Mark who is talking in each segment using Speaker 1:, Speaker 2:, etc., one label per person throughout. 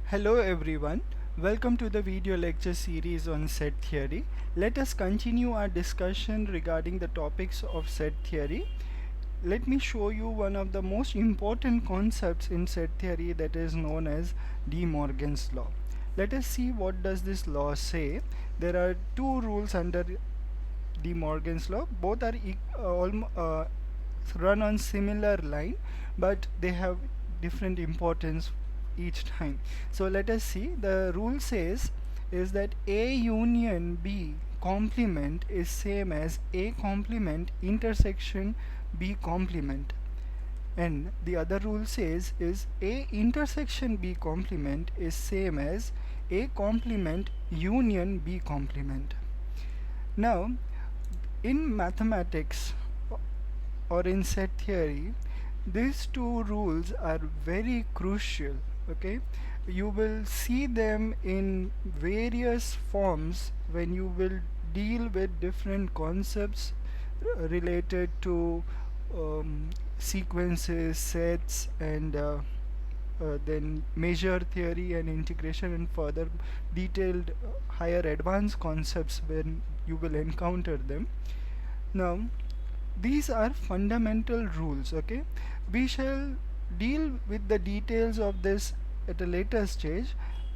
Speaker 1: Hello everyone, welcome to the video lecture series on set theory. Let us continue our discussion regarding the topics of set theory. Let me show you one of the most important concepts in set theory, that is known as De Morgan's law. Let us see what does this law say. There are two rules under De Morgan's law. Both are run on similar line, but they have different importance each time. So let us see. The rule says is that A union B complement is same as A complement intersection B complement, and the other rule says is A intersection B complement is same as A complement union B complement. Now in mathematics or in set theory, these two rules are very crucial. Okay, you will see them in various forms when you will deal with different concepts related to sequences, sets, and then measure theory and integration, and further detailed higher advanced concepts when you will encounter them. Now these are fundamental rules. Okay, we shall deal with the details of this at a later stage.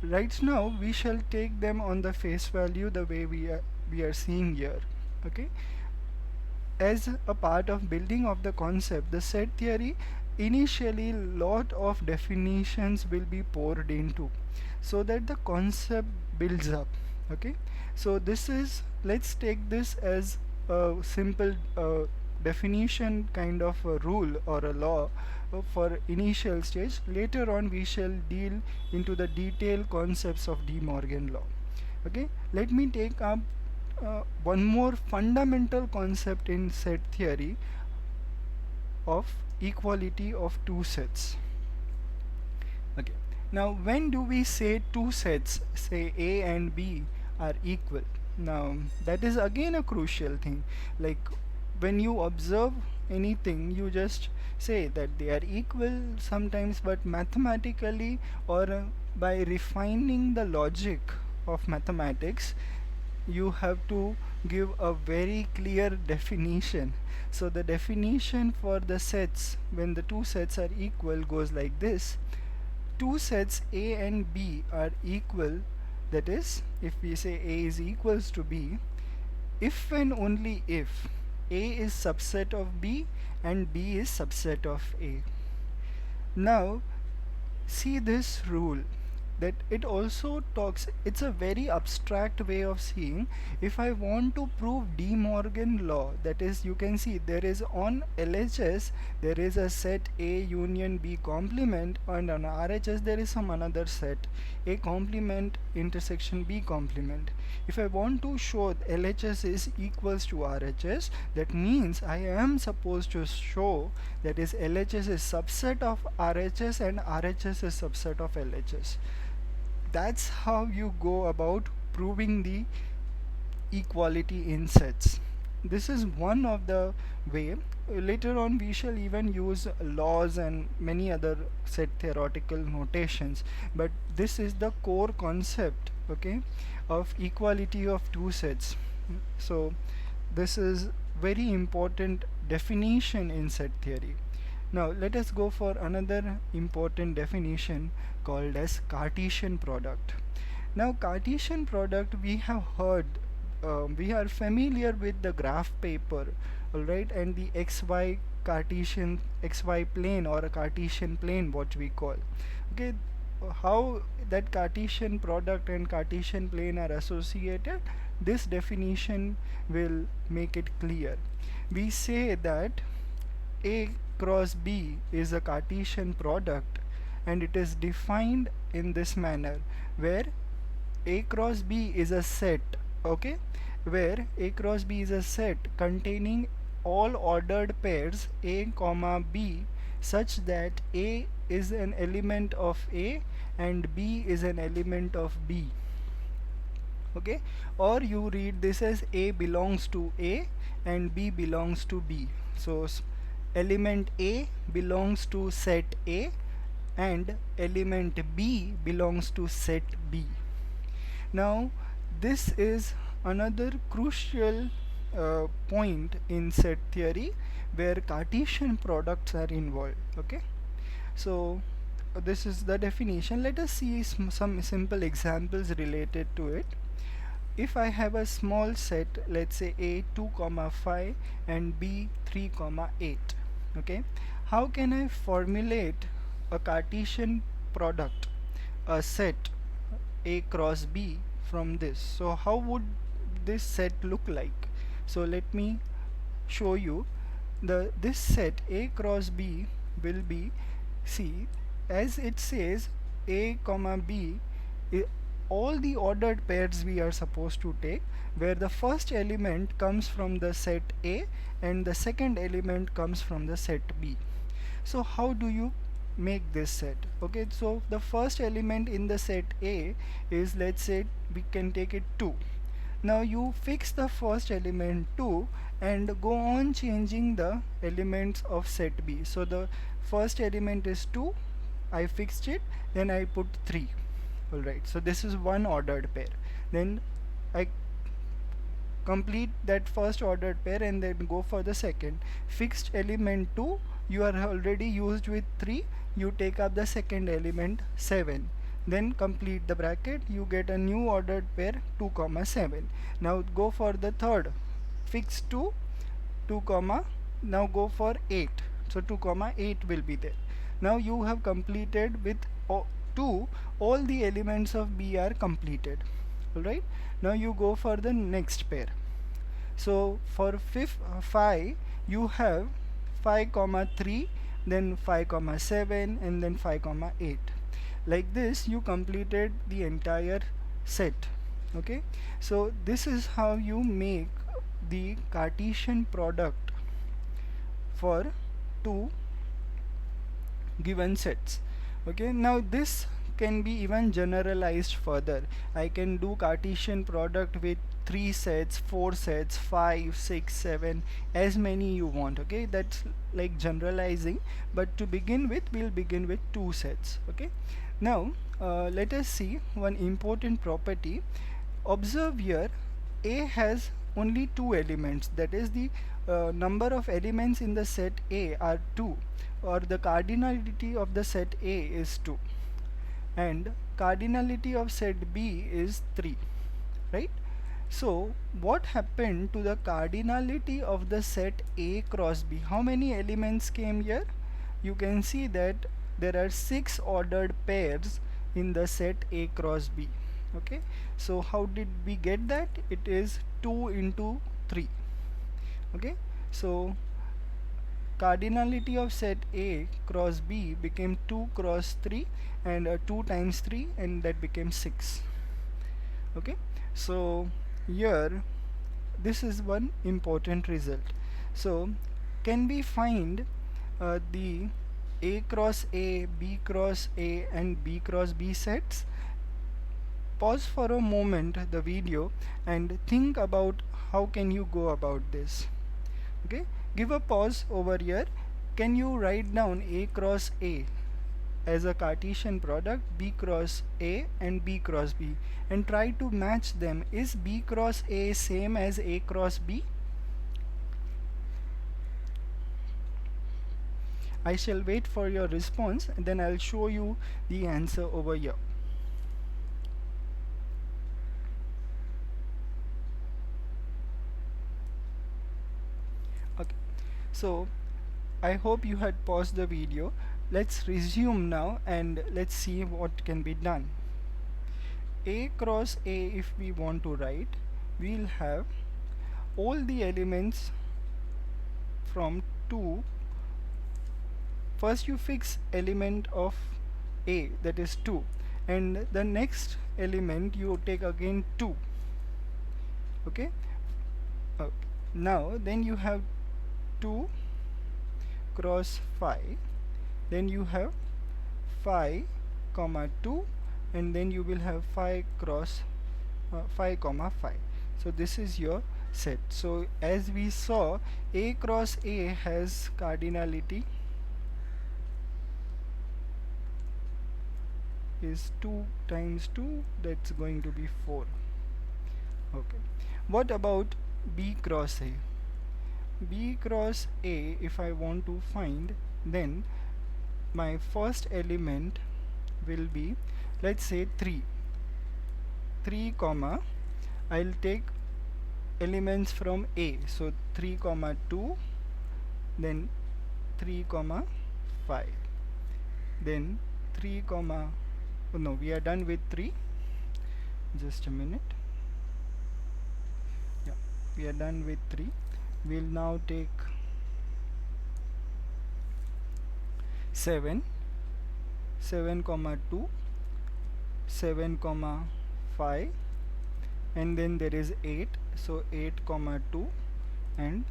Speaker 1: Right now we shall take them on the face value, the way we are seeing here. Okay, as a part of building of the concept, the set theory, initially lot of definitions will be poured into so that the concept builds up. Okay, so this is, let's take this as a simple definition kind of a rule or a law for initial stage. Later on we shall deal into the detailed concepts of De Morgan law. Okay, let me take up one more fundamental concept in set theory of equality of two sets. Okay, now when do we say two sets, say A and B, are equal? Now that is again a crucial thing. Like when you observe anything, you just say that they are equal sometimes, but mathematically or by refining the logic of mathematics, you have to give a very clear definition. So the definition for the sets when the two sets are equal goes like this: two sets A and B are equal, that is, if we say A is equals to B, if and only if A is subset of B and B is subset of A. Now see this rule, that it also talks, it's a very abstract way of seeing. If I want to prove De Morgan law, that is, you can see there is on LHS there is a set A union B complement, and on RHS there is some another set A complement intersection B complement. If I want to show LHS is equals to RHS, that means I am supposed to show that is LHS is subset of RHS and RHS is subset of LHS. That's how you go about proving the equality in sets. This is one of the way. Later on we shall even use laws and many other set theoretical notations, but this is the core concept, okay, of equality of two sets. So this is very important definition in set theory. Now let us go for another important definition called as Cartesian product. Now Cartesian product, we have heard, we are familiar with the graph paper, alright, and the xy Cartesian xy plane or a Cartesian plane, what we call. Okay, how that Cartesian product and Cartesian plane are associated, this definition will make it clear. We say that A cross B is a Cartesian product, and it is defined in this manner, where A cross B is a set, okay, where A cross B is a set containing all ordered pairs A comma B, such that A is an element of A and B is an element of B. Okay, or you read this as A belongs to A and B belongs to B. So element A belongs to set A and element B belongs to set B. Now this is another crucial point in set theory where Cartesian products are involved. Okay, so this is the definition. Let us see some simple examples related to it. If I have a small set, let's say A 2 comma 5 and B 3 comma 8, okay, how can I formulate a Cartesian product, a set A cross B from this? So how would this set look like? So let me show you. This set A cross B will be, see, as it says A comma B, all the ordered pairs we are supposed to take, where the first element comes from the set A and the second element comes from the set B. So how do you make this set? Okay, so the first element in the set A is, let's say we can take it 2. Now you fix the first element 2 and go on changing the elements of set B. So the first element is 2, I fixed it, then I put 3. Alright, so this is one ordered pair. Then I complete that first ordered pair and then go for the second. Fixed element 2, you are already used with 3, you take up the second element 7. Then complete the bracket, you get a new ordered pair 2 comma 7. Now go for the third, fix 2, 2 comma, now go for 8. So 2 comma 8 will be there. Now you have completed with 2, all the elements of B are completed. Alright, now you go for the next pair. So for 5 you have 5 comma 3, then 5 comma 7 and then 5 comma 8. Like this you completed the entire set. Okay, so this is how you make the Cartesian product for two given sets. Okay, now this can be even generalized further. I can do Cartesian product with 3 sets, 4 sets, 5, 6, 7, as many you want. Okay, that's like generalizing, but to begin with we'll begin with 2 sets. Okay, now let us see one important property. Observe here, A has only 2 elements, that is the number of elements in the set A are 2, or the cardinality of the set A is 2, and cardinality of set B is 3, right? So what happened to the cardinality of the set A cross B? How many elements came here? You can see that there are 6 ordered pairs in the set A cross B. Okay, so how did we get that? It is 2 into 3. Okay, so cardinality of set A cross B became 2 cross 3, and 2 times 3, and that became 6. Okay, so here this is one important result. So can we find the A cross A, B cross A and B cross B sets? Pause for a moment the video and think about how can you go about this. Okay, give a pause over here. Can you write down A cross A as a Cartesian product, B cross A and B cross B, and try to match them? Is B cross A same as A cross B? I shall wait for your response and then I'll show you the answer over here. Okay, so I hope you had paused the video. Let's resume now and let's see what can be done. A cross A, if we want to write, we'll have all the elements from 2. First you fix element of A, that is 2, and the next element you take again 2. Okay, now then you have 2 cross 5, then you have 5 comma 2, and then you will have 5 cross 5 comma 5. So this is your set. So as we saw, A cross A has cardinality is 2 times 2, that's going to be 4. Okay, what about B cross A? B cross A, if I want to find, then my first element will be, let's say 3 comma, I'll take elements from A, so 3 comma 2, then 3 comma 5, then 3 comma, oh no, we are done with 3, just a minute. Yeah, we are done with 3. We'll now take 7 comma 2, 7 comma 5, and then there is 8, so 8 comma 2 and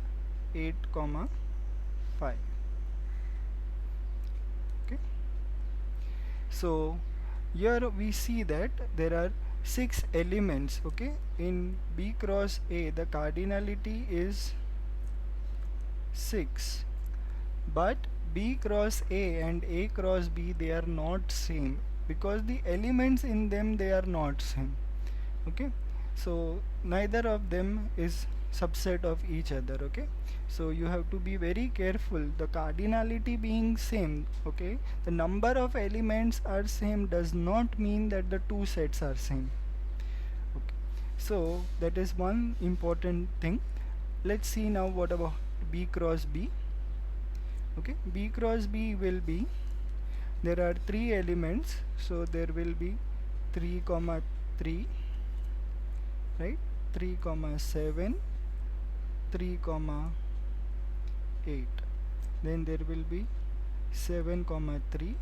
Speaker 1: 8 comma 5. Okay, so here we see that there are 6 elements. Okay, in B cross A the cardinality is 6, but B cross A and A cross B, they are not same because the elements in them, they are not same. Okay, so neither of them is subset of each other. Okay, so you have to be very careful, the cardinality being same, okay, the number of elements are same does not mean that the two sets are same. Okay, so that is one important thing. Let's see now what about B cross B. Okay, B cross B will be, there are 3 elements, so there will be 3 comma 3, right, 3 comma 7, 3 comma 8, then there will be 7 comma 3,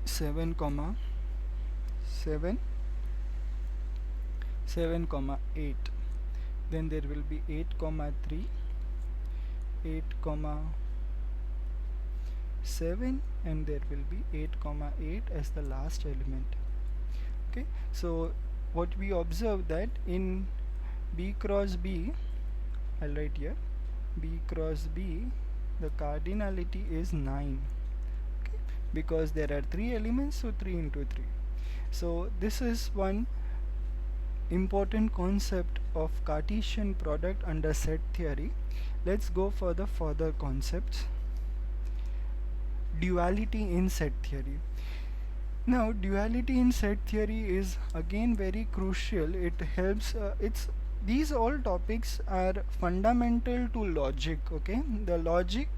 Speaker 1: 7 comma 7, 7 comma 8, then there will be 8 comma 3, 8 comma 7, and there will be 8 comma 8 as the last element. Okay, so what we observe that in B cross B, I'll write here, B cross B, the cardinality is 9. Okay, because there are 3 elements, so 3 into 3. So this is one important concept of Cartesian product under set theory. Let's go for the further concepts. Duality in set theory. Now duality in set theory is again very crucial. It helps, these all topics are fundamental to logic. Okay, the logic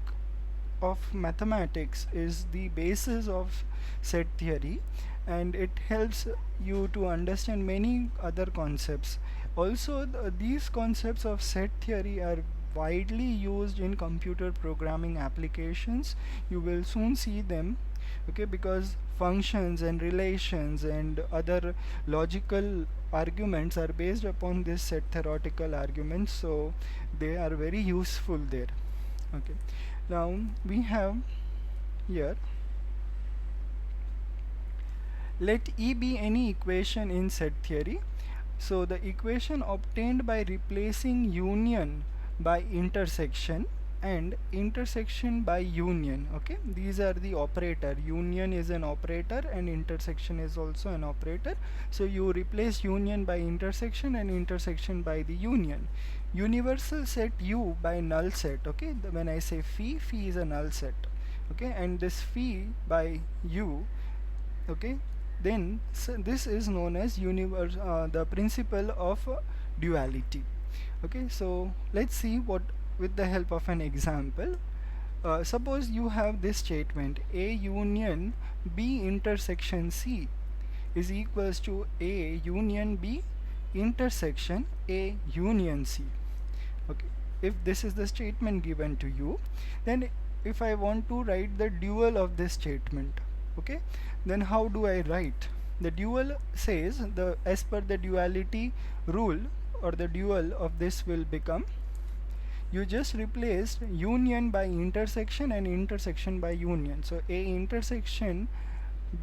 Speaker 1: of mathematics is the basis of set theory, and it helps you to understand many other concepts. Also these concepts of set theory are widely used in computer programming applications. You will soon see them. Okay, because functions and relations and other logical arguments are based upon this set theoretical arguments, so they are very useful there. Okay, now we have here, let E be any equation in set theory. So the equation obtained by replacing union by intersection and intersection by union. Okay, these are the operator. Union is an operator and intersection is also an operator. So you replace union by intersection and intersection by the union. Universal set U by null set. Okay, when I say phi is a null set. Okay, and this phi by U, okay, then so this is known as the principle of duality. Okay, so let's see what, with the help of an example. Suppose you have this statement, A union B intersection C is equals to A union B intersection A union C. Okay, if this is the statement given to you, then if I want to write the dual of this statement, okay, then how do I write? The dual says, the as per the duality rule, or the dual of this will become, you just replaced union by intersection and intersection by union. So A intersection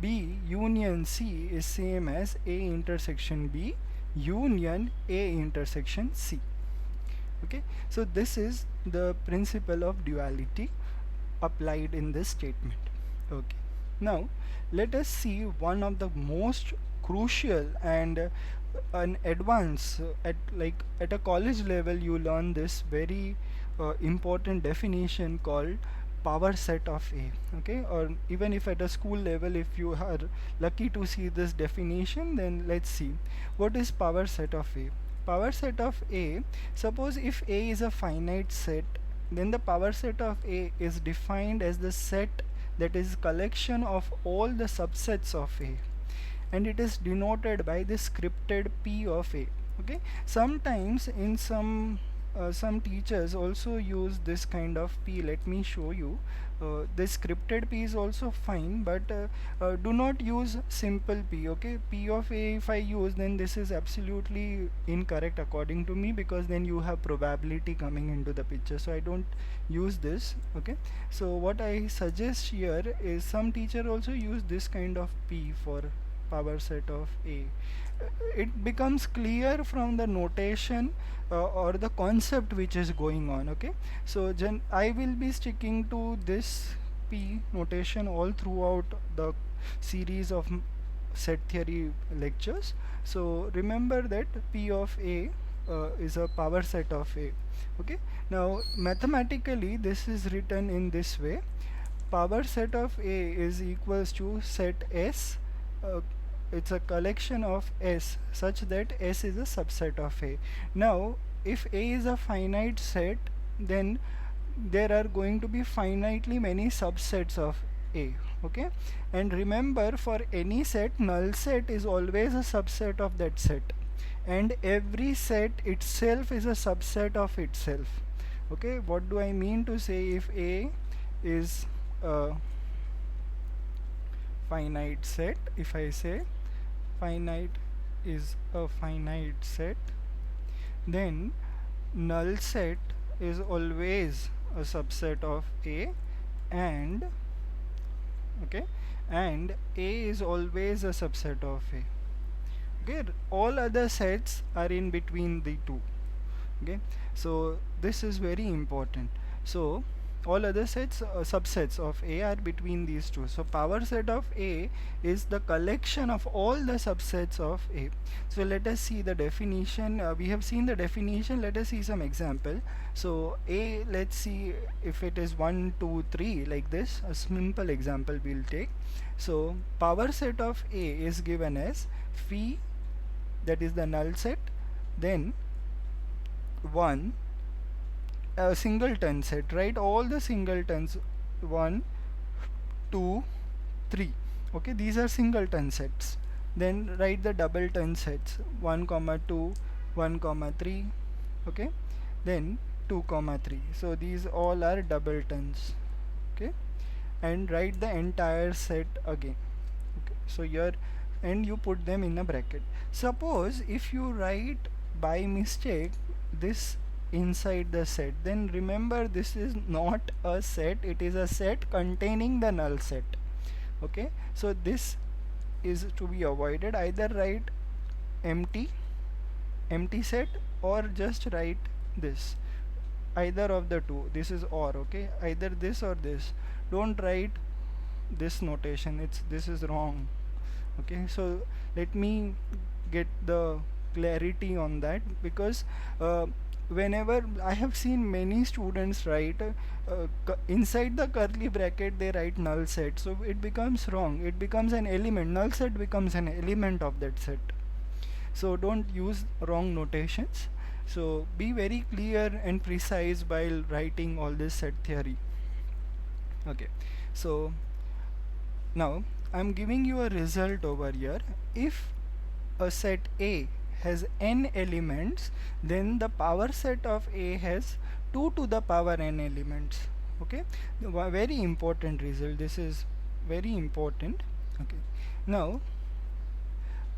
Speaker 1: B union C is same as A intersection B union A intersection C. Okay, so this is the principle of duality applied in this statement. Okay, Now let us see one of the most crucial and an advance at a college level. You learn this very important definition called power set of A. Okay, or even if at a school level, if you are lucky to see this definition, then let's see what is power set of A. Power set of A, suppose if A is a finite set, then the power set of A is defined as the set that is collection of all the subsets of A, and it is denoted by the scripted P of A. Okay, sometimes in some teachers also use this kind of P. Let me show you. This scripted P is also fine, but do not use simple P. Okay, P of A if I use, then this is absolutely incorrect according to me, because then you have probability coming into the picture, so I don't use this. Okay, so what I suggest here is some teacher also use this kind of P for power set of A. It becomes clear from the notation or the concept which is going on. Okay, so I will be sticking to this P notation all throughout the series of set theory lectures. So remember that P of A is a power set of A. Okay, now mathematically this is written in this way: power set of A is equals to set S. It's a collection of S such that S is a subset of A. Now if A is a finite set, then there are going to be finitely many subsets of A. Okay, and remember, for any set, null set is always a subset of that set, and every set itself is a subset of itself. Okay, what do I mean to say? If A is a finite set, if I say finite is a finite set, then null set is always a subset of A, and okay, and A is always a subset of A. Okay, all other sets are in between the two. Okay, so this is very important. So all other sets subsets of A are between these two. So power set of A is the collection of all the subsets of A. So let us see the definition. We have seen the definition. Let us see some example. So A, let's see if it is 1 2 3 like this. A simple example we'll take. So power set of A is given as phi, that is the null set, then 1, a singleton set, right? All the singletons, 1 2 3. Okay, these are singleton sets. Then write the doubleton sets, 1 comma 2, 1 comma 3. Okay, then 2 comma 3. So these all are doubletons. Okay, and write the entire set again. Okay, so here, and you put them in a bracket. Suppose if you write by mistake this inside the set, then remember this is not a set, it is a set containing the null set. Okay, so this is to be avoided. Either write empty set, or just write this, either of the two. This is or. Okay, either this or this. Don't write this notation, this is wrong. Okay, so let me get the clarity on that, because whenever I have seen many students write inside the curly bracket they write null set, so it becomes wrong. It becomes an element, null set becomes an element of that set. So don't use wrong notations. So be very clear and precise while writing all this set theory. Okay, so now I'm giving you a result over here. If a set A has n elements, then the power set of A has 2 to the power n elements. Okay, very important result. This is very important. Okay, now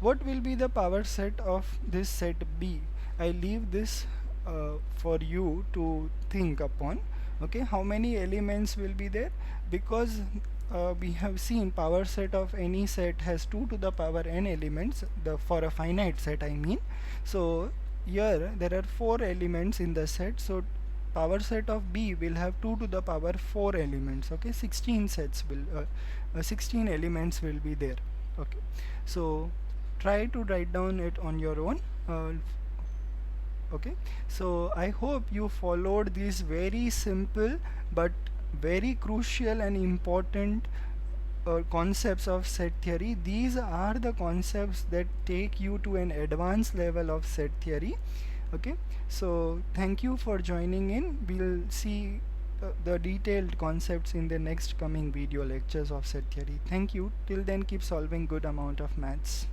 Speaker 1: what will be the power set of this set B? I leave this for you to think upon. Okay, how many elements will be there? Because we have seen power set of any set has 2 to the power n elements, for a finite set I mean. So here there are 4 elements in the set, so power set of B will have 2 to the power 4 elements. Okay, 16 sets will 16 elements will be there. Okay, so try to write down it on your own. Okay, so I hope you followed these very simple but very crucial and important concepts of set theory. These are the concepts that take you to an advanced level of set theory. Okay, so thank you for joining in. We'll see the detailed concepts in the next coming video lectures of set theory. Thank you. Till then, keep solving good amount of maths.